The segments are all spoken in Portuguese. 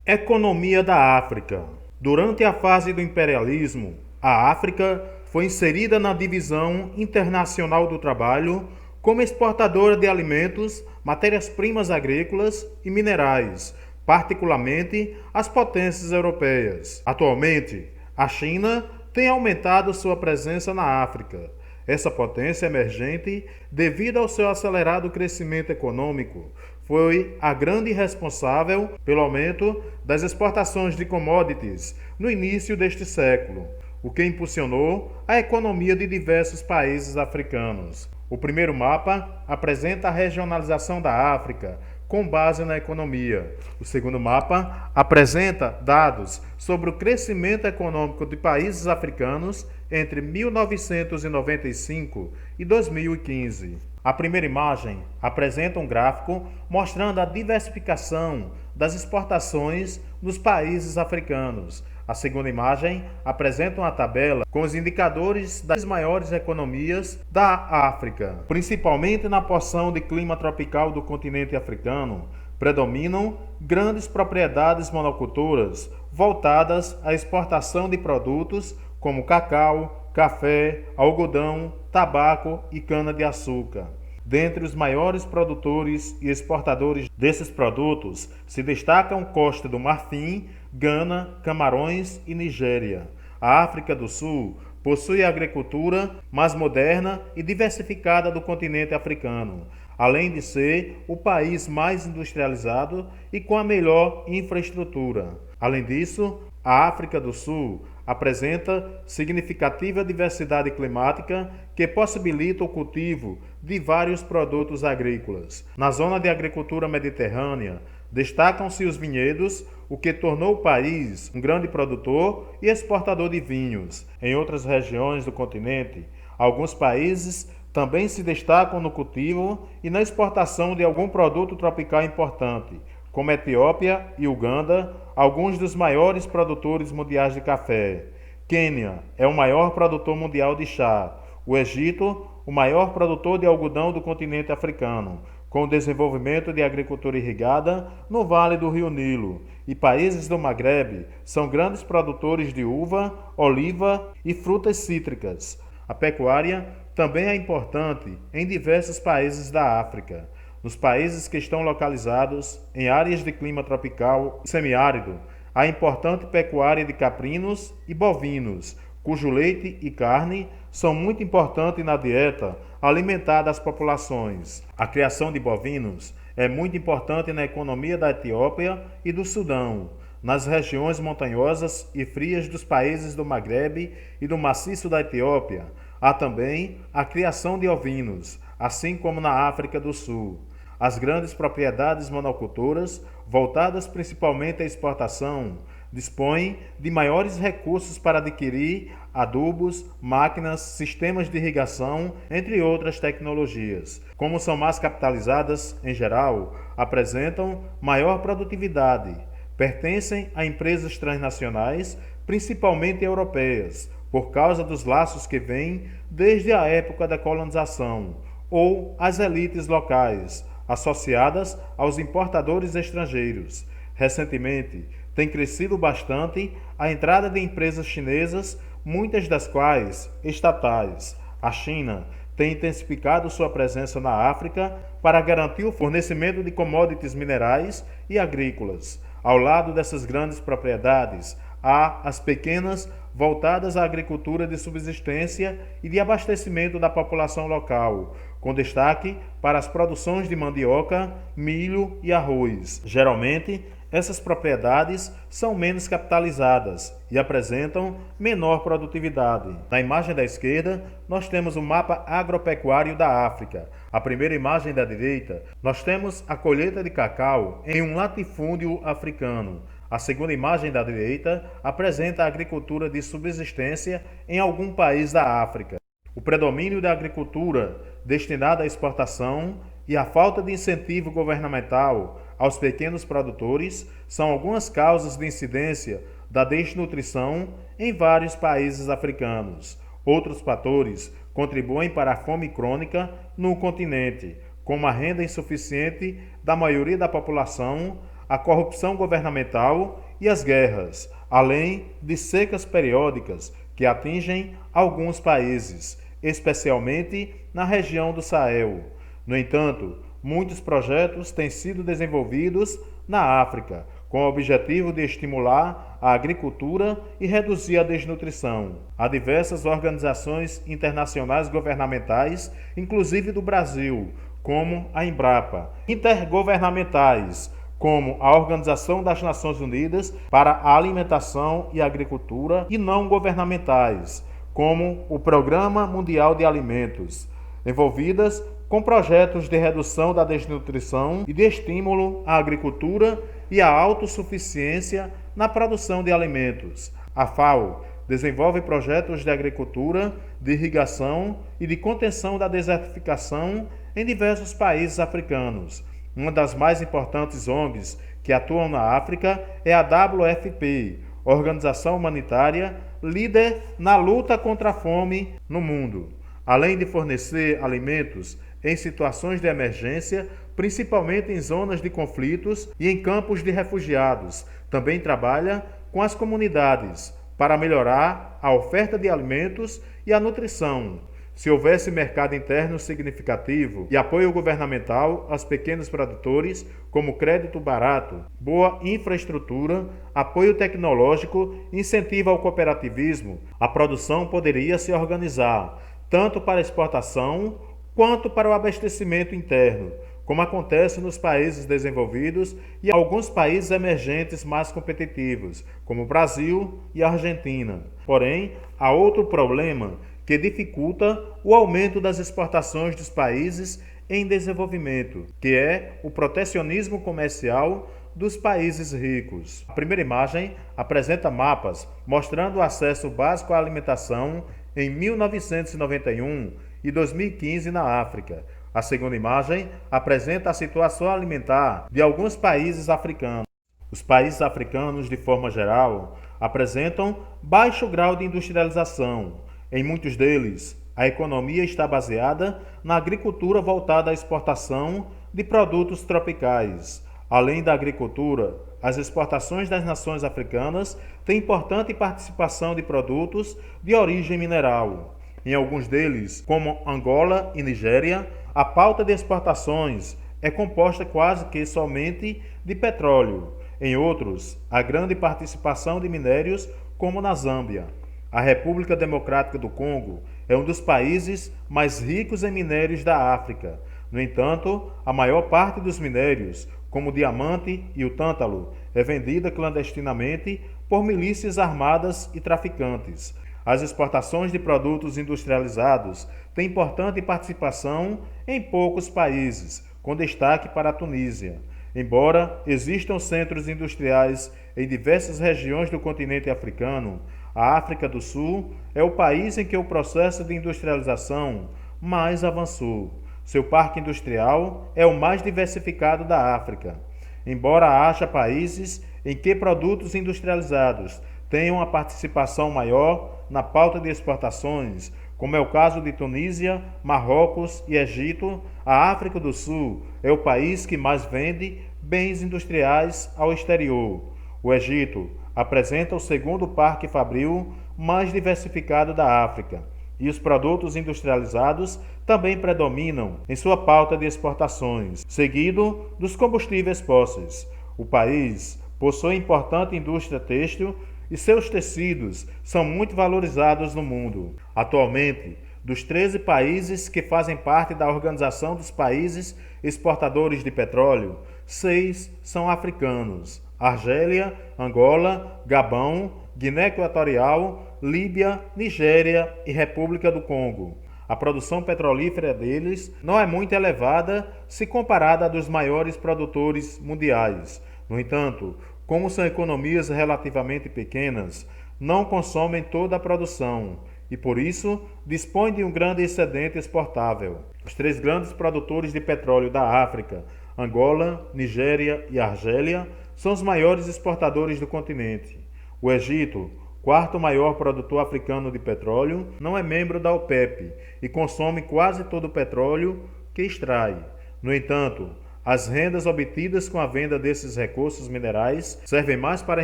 Economia da África. Durante a fase do imperialismo, a África foi inserida na divisão internacional do trabalho como exportadora de alimentos, matérias-primas agrícolas e minerais, particularmente as potências europeias. Atualmente, a China tem aumentado sua presença na África. Essa potência emergente, devido ao seu acelerado crescimento econômico, foi a grande responsável pelo aumento das exportações de commodities no início deste século, o que impulsionou a economia de diversos países africanos. O primeiro mapa apresenta a regionalização da África com base na economia. O segundo mapa apresenta dados sobre o crescimento econômico de países africanos entre 1995 e 2015. A primeira imagem apresenta um gráfico mostrando a diversificação das exportações nos países africanos. A segunda imagem apresenta uma tabela com os indicadores das maiores economias da África. Principalmente na porção de clima tropical do continente africano, predominam grandes propriedades monocultoras voltadas à exportação de produtos como cacau, café, algodão, tabaco e cana-de-açúcar. Dentre os maiores produtores e exportadores desses produtos se destacam Costa do Marfim, Gana, Camarões e Nigéria. A África do Sul possui a agricultura mais moderna e diversificada do continente africano, além de ser o país mais industrializado e com a melhor infraestrutura. Além disso, a África do Sul apresenta significativa diversidade climática que possibilita o cultivo de vários produtos agrícolas. Na zona de agricultura mediterrânea, destacam-se os vinhedos, o que tornou o país um grande produtor e exportador de vinhos. Em outras regiões do continente, alguns países também se destacam no cultivo e na exportação de algum produto tropical importante, como Etiópia e Uganda, alguns dos maiores produtores mundiais de café. Quênia é o maior produtor mundial de chá. O Egito, o maior produtor de algodão do continente africano, com o desenvolvimento de agricultura irrigada no vale do Rio Nilo. E países do Maghreb são grandes produtores de uva, oliva e frutas cítricas. A pecuária também é importante em diversos países da África. Nos países que estão localizados em áreas de clima tropical e semiárido, há importante pecuária de caprinos e bovinos, cujo leite e carne são muito importantes na dieta alimentar das populações. A criação de bovinos é muito importante na economia da Etiópia e do Sudão, nas regiões montanhosas e frias dos países do Maghreb e do maciço da Etiópia. Há também a criação de ovinos, assim como na África do Sul. As grandes propriedades monocultoras, voltadas principalmente à exportação, dispõem de maiores recursos para adquirir adubos, máquinas, sistemas de irrigação, entre outras tecnologias. Como são mais capitalizadas, em geral, apresentam maior produtividade. Pertencem a empresas transnacionais, principalmente europeias, por causa dos laços que vêm desde a época da colonização, ou as elites locais, associadas aos importadores estrangeiros. Recentemente, tem crescido bastante a entrada de empresas chinesas, muitas das quais estatais. A China tem intensificado sua presença na África para garantir o fornecimento de commodities minerais e agrícolas. Ao lado dessas grandes propriedades, há as pequenas voltadas à agricultura de subsistência e de abastecimento da população local, com destaque para as produções de mandioca, milho e arroz. Geralmente, essas propriedades são menos capitalizadas e apresentam menor produtividade. Na imagem da esquerda, nós temos o mapa agropecuário da África. A primeira imagem da direita, nós temos a colheita de cacau em um latifúndio africano. A segunda imagem da direita apresenta a agricultura de subsistência em algum país da África. O predomínio da agricultura destinada à exportação e a falta de incentivo governamental aos pequenos produtores são algumas causas de incidência da desnutrição em vários países africanos. Outros fatores contribuem para a fome crônica no continente, como a renda insuficiente da maioria da população, a corrupção governamental e as guerras, além de secas periódicas que atingem alguns países, especialmente na região do Sahel. No entanto, muitos projetos têm sido desenvolvidos na África, com o objetivo de estimular a agricultura e reduzir a desnutrição. Há diversas organizações internacionais governamentais, inclusive do Brasil, como a Embrapa, intergovernamentais, como a Organização das Nações Unidas para a Alimentação e Agricultura, e não governamentais, como o Programa Mundial de Alimentos, envolvidas com projetos de redução da desnutrição e de estímulo à agricultura e à autossuficiência na produção de alimentos. A FAO desenvolve projetos de agricultura, de irrigação e de contenção da desertificação em diversos países africanos. Uma das mais importantes ONGs que atuam na África é a WFP, organização humanitária líder na luta contra a fome no mundo. Além de fornecer alimentos em situações de emergência, principalmente em zonas de conflitos e em campos de refugiados, também trabalha com as comunidades para melhorar a oferta de alimentos e a nutrição. Se houvesse mercado interno significativo e apoio governamental aos pequenos produtores, como crédito barato, boa infraestrutura, apoio tecnológico e incentivo ao cooperativismo, a produção poderia se organizar, tanto para exportação quanto para o abastecimento interno, como acontece nos países desenvolvidos e alguns países emergentes mais competitivos, como o Brasil e a Argentina. Porém, há outro problema que dificulta o aumento das exportações dos países em desenvolvimento, que é o protecionismo comercial dos países ricos. A primeira imagem apresenta mapas mostrando o acesso básico à alimentação em 1991 e 2015 na África. A segunda imagem apresenta a situação alimentar de alguns países africanos. Os países africanos, de forma geral, apresentam baixo grau de industrialização. Em muitos deles, a economia está baseada na agricultura voltada à exportação de produtos tropicais. Além da agricultura, as exportações das nações africanas têm importante participação de produtos de origem mineral. Em alguns deles, como Angola e Nigéria, a pauta de exportações é composta quase que somente de petróleo. Em outros, há grande participação de minérios, como na Zâmbia. A República Democrática do Congo é um dos países mais ricos em minérios da África. No entanto, a maior parte dos minérios, como o diamante e o tântalo, é vendida clandestinamente por milícias armadas e traficantes. As exportações de produtos industrializados têm importante participação em poucos países, com destaque para a Tunísia. Embora existam centros industriais em diversas regiões do continente africano, a África do Sul é o país em que o processo de industrialização mais avançou. Seu parque industrial é o mais diversificado da África. Embora haja países em que produtos industrializados tenham uma participação maior na pauta de exportações, como é o caso de Tunísia, Marrocos e Egito, a África do Sul é o país que mais vende bens industriais ao exterior. O Egito apresenta o segundo parque fabril mais diversificado da África, e os produtos industrializados também predominam em sua pauta de exportações, seguido dos combustíveis fósseis. O país possui importante indústria têxtil e seus tecidos são muito valorizados no mundo. Atualmente, dos 13 países que fazem parte da Organização dos Países Exportadores de Petróleo, 6 são africanos: Argélia, Angola, Gabão, Guiné Equatorial, Líbia, Nigéria e República do Congo. A produção petrolífera deles não é muito elevada se comparada à dos maiores produtores mundiais. No entanto, como são economias relativamente pequenas, não consomem toda a produção e, por isso, dispõem de um grande excedente exportável. Os 3 grandes produtores de petróleo da África, Angola, Nigéria e Argélia, são os maiores exportadores do continente. O Egito, quarto maior produtor africano de petróleo, não é membro da OPEP e consome quase todo o petróleo que extrai. No entanto, As rendas obtidas com a venda desses recursos minerais servem mais para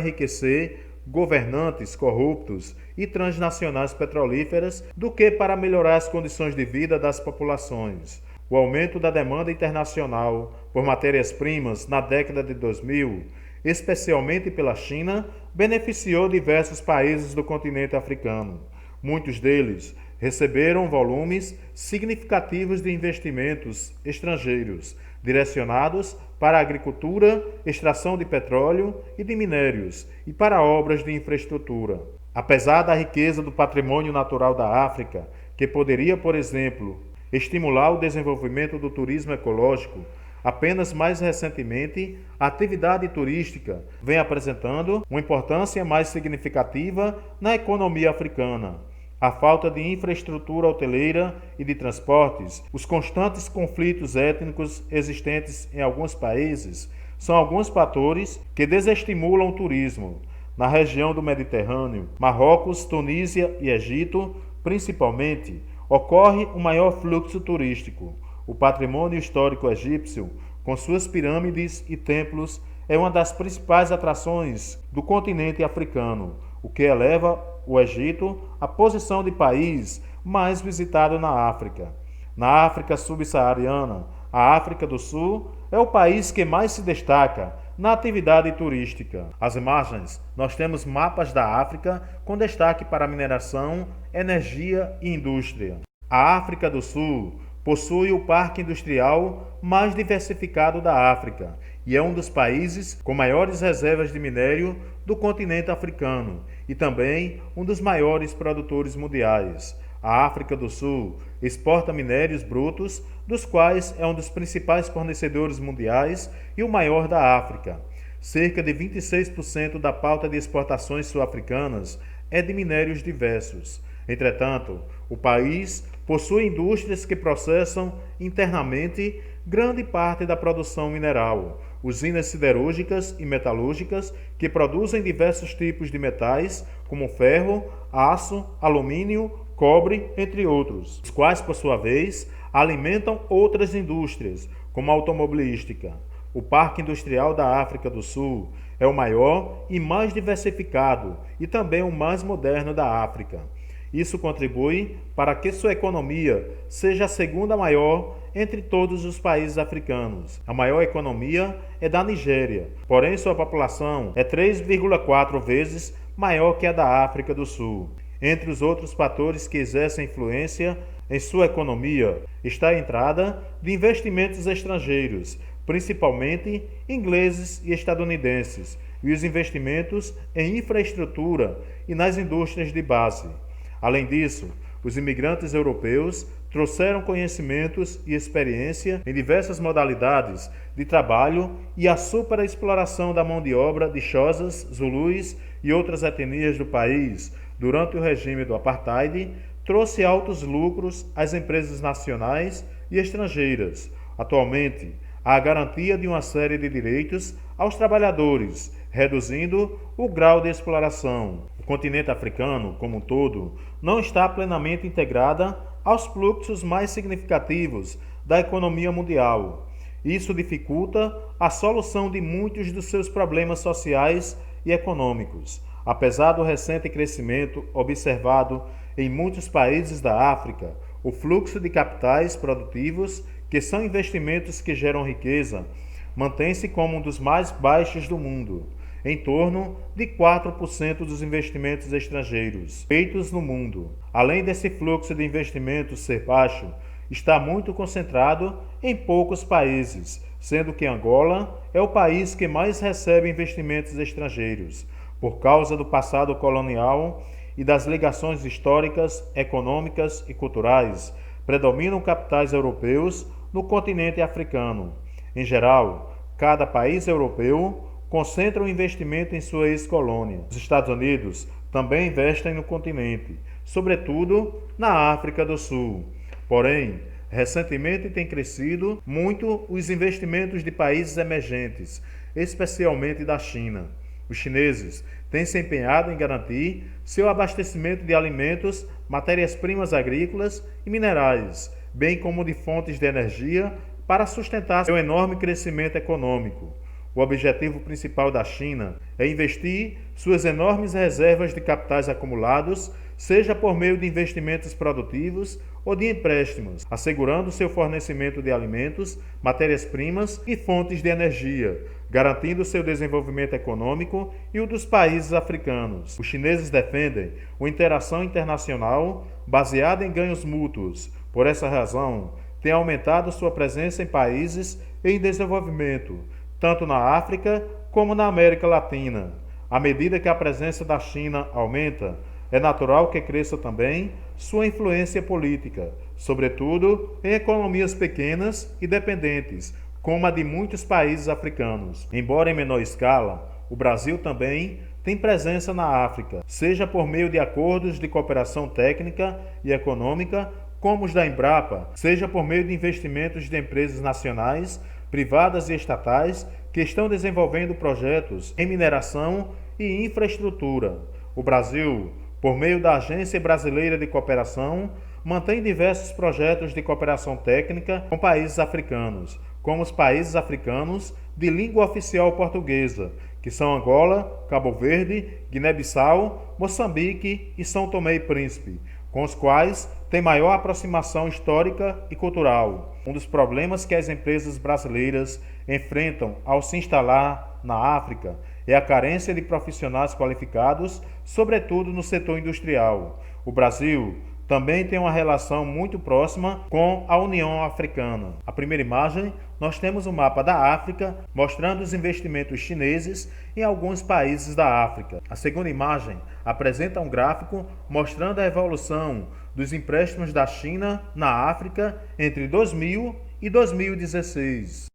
enriquecer governantes corruptos e transnacionais petrolíferas do que para melhorar as condições de vida das populações. O aumento da demanda internacional por matérias-primas na década de 2000, especialmente pela China, beneficiou diversos países do continente africano. Muitos deles receberam volumes significativos de investimentos estrangeiros, direcionados para a agricultura, extração de petróleo e de minérios, e para obras de infraestrutura. Apesar da riqueza do patrimônio natural da África, que poderia, por exemplo, estimular o desenvolvimento do turismo ecológico, apenas mais recentemente, a atividade turística vem apresentando uma importância mais significativa na economia africana. A falta de infraestrutura hoteleira e de transportes, os constantes conflitos étnicos existentes em alguns países, são alguns fatores que desestimulam o turismo. Na região do Mediterrâneo, Marrocos, Tunísia e Egito, principalmente, ocorre o maior fluxo turístico. O patrimônio histórico egípcio, com suas pirâmides e templos, é uma das principais atrações do continente africano, o que eleva o Egito à posição de país mais visitado na África. Na África subsaariana, a África do Sul é o país que mais se destaca na atividade turística. Às imagens, nós temos mapas da África com destaque para mineração, energia e indústria. A África do Sul possui o parque industrial mais diversificado da África e é um dos países com maiores reservas de minério do continente africano e também um dos maiores produtores mundiais. A África do Sul exporta minérios brutos, dos quais é um dos principais fornecedores mundiais e o maior da África. Cerca de 26% da pauta de exportações sul-africanas é de minérios diversos. Entretanto, o país possui indústrias que processam internamente grande parte da produção mineral, usinas siderúrgicas e metalúrgicas que produzem diversos tipos de metais, como ferro, aço, alumínio, cobre, entre outros, os quais, por sua vez, alimentam outras indústrias, como a automobilística. O Parque Industrial da África do Sul é o maior e mais diversificado e também o mais moderno da África. Isso contribui para que sua economia seja a segunda maior entre todos os países africanos. A maior economia é da Nigéria, porém sua população é 3,4 vezes maior que a da África do Sul. Entre os outros fatores que exercem influência em sua economia está a entrada de investimentos estrangeiros, principalmente ingleses e estadunidenses, e os investimentos em infraestrutura e nas indústrias de base. Além disso, os imigrantes europeus trouxeram conhecimentos e experiência em diversas modalidades de trabalho e a superexploração da mão de obra de Xhosas, Zulus e outras etnias do país durante o regime do Apartheid trouxe altos lucros às empresas nacionais e estrangeiras. Atualmente, há a garantia de uma série de direitos aos trabalhadores, reduzindo o grau de exploração. O continente africano, como um todo, não está plenamente integrada aos fluxos mais significativos da economia mundial. Isso dificulta a solução de muitos dos seus problemas sociais e econômicos. Apesar do recente crescimento observado em muitos países da África, o fluxo de capitais produtivos, que são investimentos que geram riqueza, mantém-se como um dos mais baixos do mundo, em torno de 4% dos investimentos estrangeiros feitos no mundo. Além desse fluxo de investimentos ser baixo, está muito concentrado em poucos países, sendo que Angola é o país que mais recebe investimentos estrangeiros, por causa do passado colonial e das ligações históricas, econômicas e culturais. Predominam capitais europeus no continente africano. Em geral, cada país europeu concentra o investimento em sua ex-colônia. Os Estados Unidos também investem no continente, sobretudo na África do Sul. Porém, recentemente tem crescido muito os investimentos de países emergentes, especialmente da China. Os chineses têm se empenhado em garantir seu abastecimento de alimentos, matérias-primas agrícolas e minerais, bem como de fontes de energia para sustentar seu enorme crescimento econômico. O objetivo principal da China é investir suas enormes reservas de capitais acumulados, seja por meio de investimentos produtivos ou de empréstimos, assegurando seu fornecimento de alimentos, matérias-primas e fontes de energia, garantindo seu desenvolvimento econômico e o dos países africanos. Os chineses defendem uma interação internacional baseada em ganhos mútuos. Por essa razão, têm aumentado sua presença em países em desenvolvimento, tanto na África como na América Latina. À medida que a presença da China aumenta, é natural que cresça também sua influência política, sobretudo em economias pequenas e dependentes, como a de muitos países africanos. Embora em menor escala, o Brasil também tem presença na África, seja por meio de acordos de cooperação técnica e econômica, como os da Embrapa, seja por meio de investimentos de empresas nacionais, privadas e estatais que estão desenvolvendo projetos em mineração e infraestrutura. O Brasil, por meio da Agência Brasileira de Cooperação, mantém diversos projetos de cooperação técnica com países africanos, como os países africanos de língua oficial portuguesa, que são Angola, Cabo Verde, Guiné-Bissau, Moçambique e São Tomé e Príncipe, com os quais tem maior aproximação histórica e cultural. Um dos problemas que as empresas brasileiras enfrentam ao se instalar na África é a carência de profissionais qualificados, sobretudo no setor industrial. O Brasil também tem uma relação muito próxima com a União Africana. A primeira imagem, nós temos um mapa da África mostrando os investimentos chineses em alguns países da África. A segunda imagem apresenta um gráfico mostrando a evolução dos empréstimos da China na África entre 2000 e 2016.